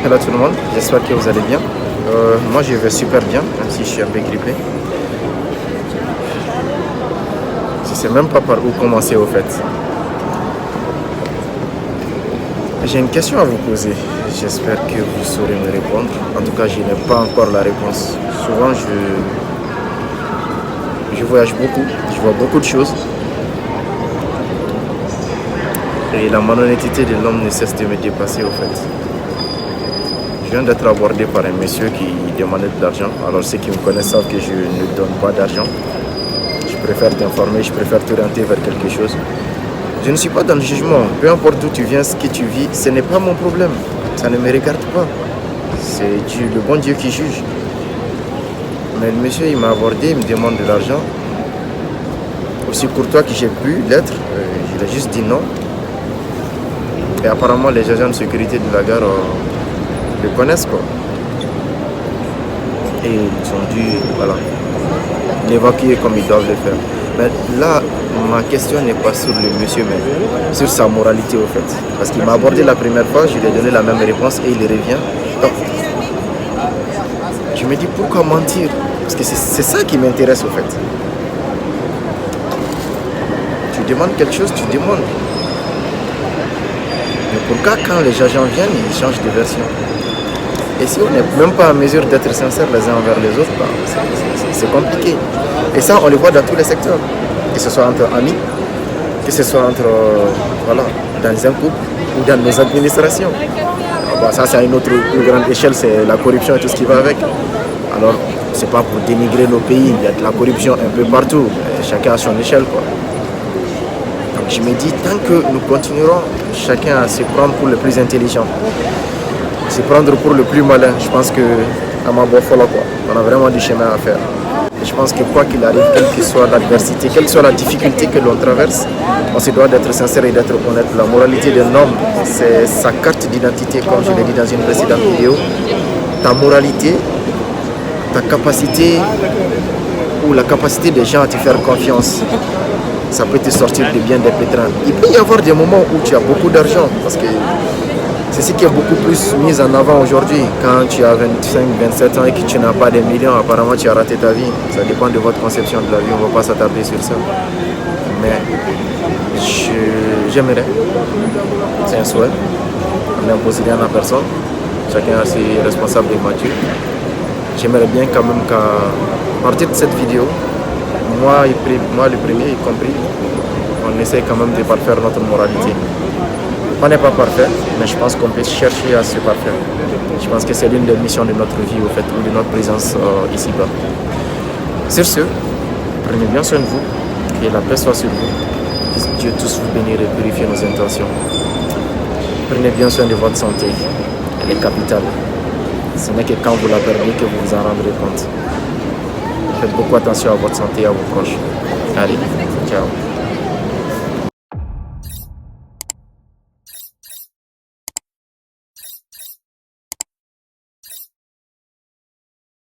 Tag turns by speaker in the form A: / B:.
A: Hello tout le monde, j'espère que vous allez bien. Moi je vais super bien, même si je suis un peu grippé. Je sais même pas par où commencer au fait. J'ai une question à vous poser. J'espère que vous saurez me répondre. En tout cas, je n'ai pas encore la réponse. Souvent, je voyage beaucoup, je vois beaucoup de choses. Et la malhonnêteté de l'homme ne cesse de me dépasser au fait. Je viens d'être abordé par un monsieur qui demandait de l'argent. Alors ceux qui me connaissent savent que je ne donne pas d'argent. Je préfère t'informer, je préfère t'orienter vers quelque chose. Je ne suis pas dans le jugement. Peu importe d'où tu viens, ce que tu vis, ce n'est pas mon problème. Ça ne me regarde pas. C'est Dieu, le bon Dieu qui juge. Mais le monsieur, il m'a abordé, il me demande de l'argent. Aussi courtois que j'ai pu l'être, je lui ai juste dit non. Et apparemment, les agents de sécurité de la gare le connaissent, quoi. Et ils ont dû, voilà, l'évacuer comme ils doivent le faire. Mais là, ma question n'est pas sur le monsieur, mais sur sa moralité, au fait. Parce qu'il m'a abordé la première fois, je lui ai donné la même réponse et il revient. Donc, je me dis pourquoi mentir? Parce que c'est ça qui m'intéresse, au fait. Tu demandes quelque chose, tu demandes. Mais pourquoi quand les agents viennent, ils changent de version? Et si on n'est même pas en mesure d'être sincères les uns envers les autres, bah, c'est compliqué. Et ça, on le voit dans tous les secteurs. Que ce soit entre amis, que ce soit entre, voilà, dans un couple ou dans nos administrations. Alors, bah, ça, c'est à une autre plus grande échelle, c'est la corruption et tout ce qui va avec. Alors, c'est pas pour dénigrer nos pays, il y a de la corruption un peu partout, chacun à son échelle, quoi. Donc je me dis, tant que nous continuerons chacun à se prendre pour le plus intelligent, se prendre pour le plus malin, je pense que à ma bonne foi, quoi, on a vraiment du chemin à faire. Et je pense que quoi qu'il arrive, quelle que soit l'adversité, quelle que soit la difficulté que l'on traverse, on se doit d'être sincère et d'être honnête. La moralité d'un homme, c'est sa carte d'identité, comme je l'ai dit dans une précédente vidéo. Ta moralité, ta capacité ou la capacité des gens à te faire confiance, ça peut te sortir de bien des pétrins. Il peut y avoir des moments où tu as beaucoup d'argent, parce que c'est ce qui est beaucoup plus mis en avant aujourd'hui. Quand tu as 25, 27 ans et que tu n'as pas des millions, apparemment tu as raté ta vie. Ça dépend de votre conception de la vie, on ne va pas s'attarder sur ça. Mais j'aimerais, c'est un souhait, on n'impose rien à personne, chacun a ses responsables et matures. J'aimerais bien quand même qu'à partir de cette vidéo, moi le premier y compris, on essaie quand même de parfaire notre moralité. On n'est pas parfait, mais je pense qu'on peut chercher à se parfaire. Je pense que c'est l'une des missions de notre vie, au fait, ou de notre présence ici-bas. Sur ce, prenez bien soin de vous, que la paix soit sur vous, que Dieu tous vous bénisse et purifie nos intentions. Prenez bien soin de votre santé, elle est capitale. Ce n'est que quand vous la perdez que vous vous en rendrez compte. Faites beaucoup attention à votre santé et à vos proches. Allez, ciao.